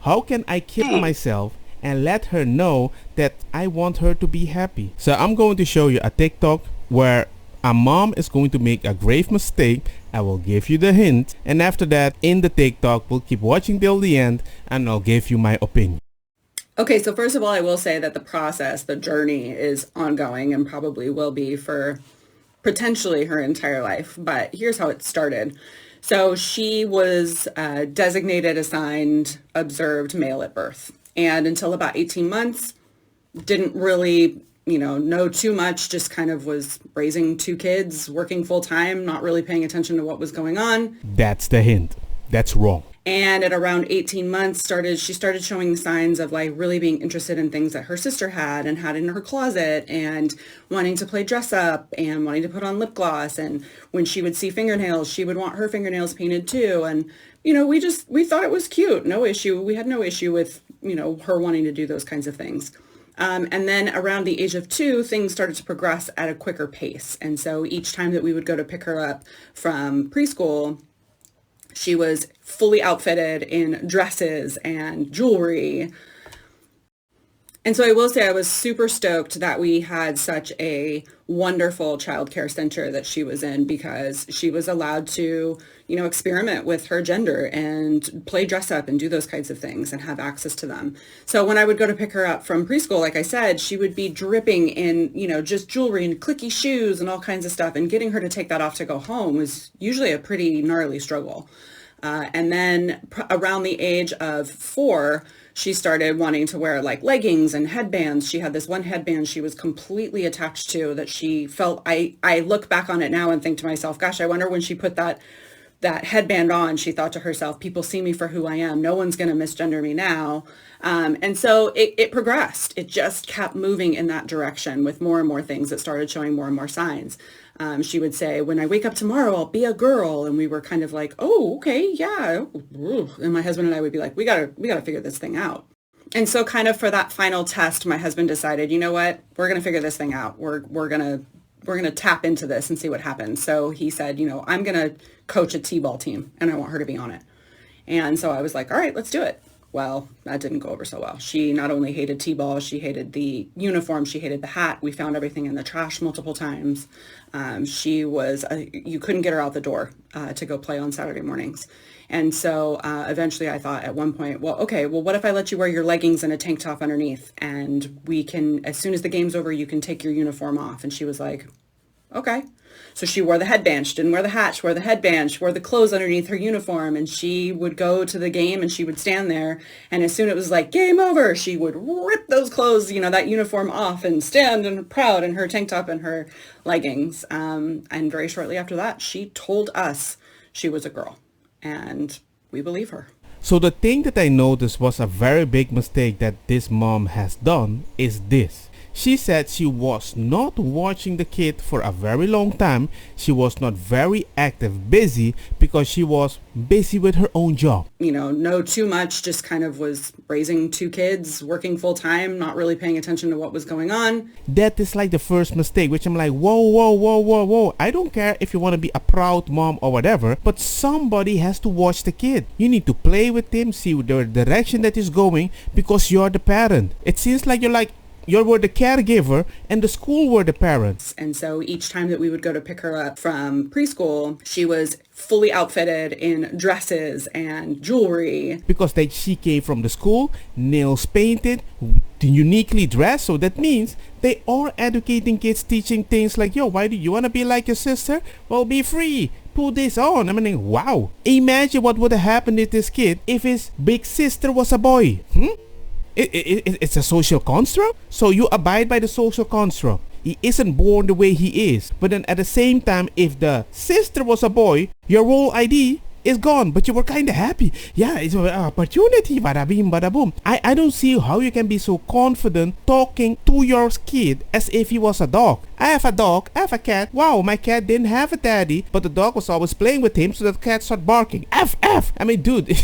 How can I keep myself and let her know that I want her to be happy? So I'm going to show you a TikTok where a mom is going to make a grave mistake. I will give you the hint, and after that in the TikTok we'll keep watching till the end and I'll give you my opinion. Okay, so first of all, I will say that the process, the journey is ongoing and probably will be for potentially her entire life. But here's how it started. So she was designated, assigned, observed male at birth. And until about 18 months, didn't really, know too much, just kind of was raising two kids, working full time, not really paying attention to what was going on. That's the hint. That's wrong. And at around 18 months, she started showing signs of like really being interested in things that her sister had and had in her closet, and wanting to play dress up and wanting to put on lip gloss. And when she would see fingernails, she would want her fingernails painted too. And, we thought it was cute. No issue. We had no issue with, her wanting to do those kinds of things. And then around the age of 2, things started to progress at a quicker pace. And so each time that we would go to pick her up from preschool, she was fully outfitted in dresses and jewelry. And so I will say I was super stoked that we had such a wonderful childcare center that she was in, because she was allowed to, experiment with her gender and play dress up and do those kinds of things and have access to them. So when I would go to pick her up from preschool, like I said, she would be dripping in, just jewelry and clicky shoes and all kinds of stuff. And getting her to take that off to go home was usually a pretty gnarly struggle. And then around the age of 4, she started wanting to wear like leggings and headbands. She had this one headband she was completely attached to that she felt, I look back on it now and think to myself, gosh, I wonder when she put that headband on, she thought to herself, people see me for who I am. No one's going to misgender me now. And so it progressed. It just kept moving in that direction with more and more things that started showing more and more signs. She would say, when I wake up tomorrow, I'll be a girl. And we were kind of like, oh, okay, yeah. And my husband and I would be like, we gotta figure this thing out. And so kind of for that final test, my husband decided, you know what, we're going to figure this thing out. We're going to tap into this and see what happens. So he said, I'm going to coach a t-ball team and I want her to be on it. And so I was like, all right, let's do it. Well, that didn't go over so well. She not only hated t-ball, she hated the uniform, she hated the hat. We found everything in the trash multiple times. You couldn't get her out the door to go play on Saturday mornings. And so eventually I thought at one point, well, what if I let you wear your leggings and a tank top underneath, and we can, as soon as the game's over, you can take your uniform off. And she was like, okay. So she wore the headband. She didn't wear the hat. She wore the headband. She wore the clothes underneath her uniform. And she would go to the game and she would stand there. And as soon as it was like, game over, she would rip those clothes, that uniform off and stand and proud in her tank top and her leggings. And very shortly after that, she told us she was a girl. And we believe her. So the thing that I noticed was a very big mistake that this mom has done is this. She said she was not watching the kid for a very long time. She was not very active, busy, because she was busy with her own job. No too much, just kind of was raising two kids, working full time, not really paying attention to what was going on. That is like the first mistake, which I'm like, whoa. I don't care if you want to be a proud mom or whatever, but somebody has to watch the kid. You need to play with him, see the direction that he's going, because you're the parent. It seems like you were the caregiver and the school were the parents. And so each time that we would go to pick her up from preschool, she was fully outfitted in dresses and jewelry. Because she came from the school, nails painted, uniquely dressed. So that means they are educating kids, teaching things like, why do you want to be like your sister? Well, be free. Put this on. I mean, wow. Imagine what would have happened to this kid if his big sister was a boy. It's a social construct. So you abide by the social construct. He isn't born the way he is. But then at the same time, if the sister was a boy, your role ID is gone. But you were kind of happy. Yeah, it's an opportunity. Bada bing, bada boom. I don't see how you can be so confident talking to your kid as if he was a dog. I have a dog, I have a cat. Wow, my cat didn't have a daddy, but the dog was always playing with him, so the cat started barking. F, F. I mean, dude,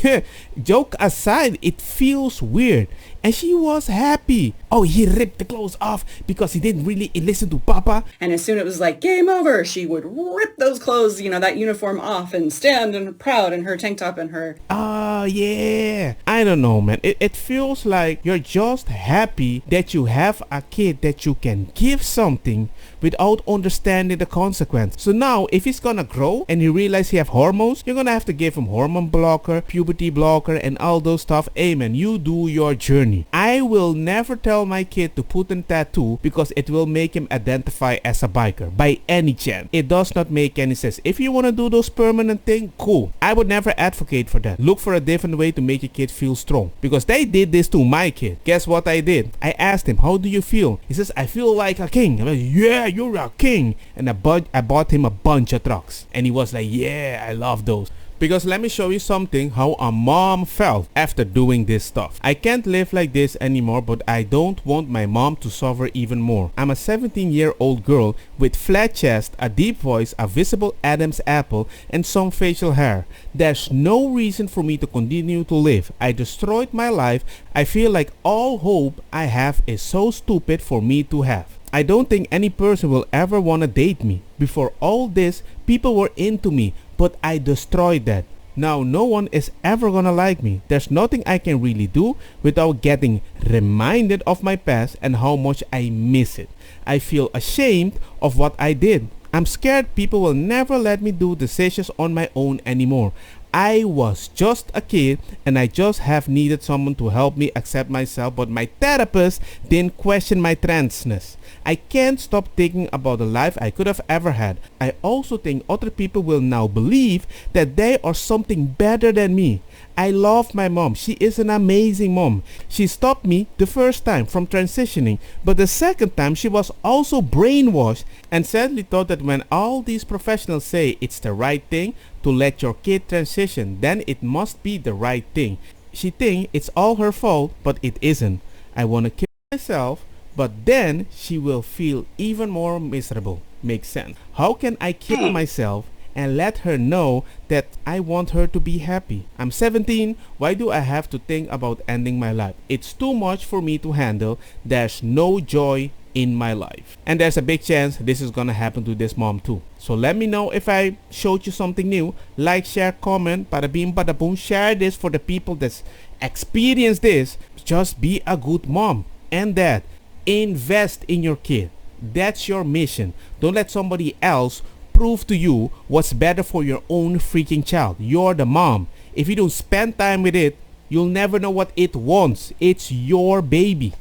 joke aside, it feels weird. And she was happy. Oh, he ripped the clothes off because he didn't really listen to Papa. And as soon as it was like game over, she would rip those clothes, that uniform off and stand and proud in her tank top and her. Oh, yeah. I don't know, man. It feels like you're just happy that you have a kid that you can give something without understanding the consequence. So now, if he's gonna grow and you realize he have hormones, you're gonna have to give him hormone blocker, puberty blocker, and all those stuff. Hey, man, you do your journey. I will never tell my kid to put in tattoo because it will make him identify as a biker by any chance. It does not make any sense. If you want to do those permanent thing, cool. I would never advocate for that. Look for a different way to make your kid feel strong, because they did this to my kid. Guess what I did? I asked him, how do you feel? He says, I feel like a king. I'm like, yeah, you're a king. And I bought him a bunch of trucks, and he was like, yeah, I love those. Because let me show you something how a mom felt after doing this stuff. I can't live like this anymore, but I don't want my mom to suffer even more. I'm a 17-year-old girl with flat chest, a deep voice, a visible Adam's apple, and some facial hair. There's no reason for me to continue to live. I destroyed my life. I feel like all hope I have is so stupid for me to have. I don't think any person will ever want to date me. Before all this, people were into me, but I destroyed that. Now no one is ever gonna like me. There's nothing I can really do without getting reminded of my past and how much I miss it. I feel ashamed of what I did. I'm scared people will never let me do decisions on my own anymore. I was just a kid and I just have needed someone to help me accept myself, but my therapist didn't question my transness. I can't stop thinking about the life I could have ever had. I also think other people will now believe that they are something better than me. I love my mom. She is an amazing mom. She stopped me the first time from transitioning, but the second time she was also brainwashed and sadly thought that when all these professionals say it's the right thing to let your kid transition, then it must be the right thing. She thinks it's all her fault, but it isn't. I want to kill myself, but then she will feel even more miserable. Makes sense. How can I kill myself and let her know that I want her to be happy? I'm 17. Why do I have to think about ending my life? It's too much for me to handle. There's no joy in my life. And there's a big chance this is gonna happen to this mom too. So let me know if I showed you something new. Like, share, comment. Bada bing, bada boom. Share this for the people that's experienced this. Just be a good mom and dad. Invest in your kid. That's your mission. Don't let somebody else prove to you what's better for your own freaking child. You're the mom. If you don't spend time with it, you'll never know what it wants. It's your baby.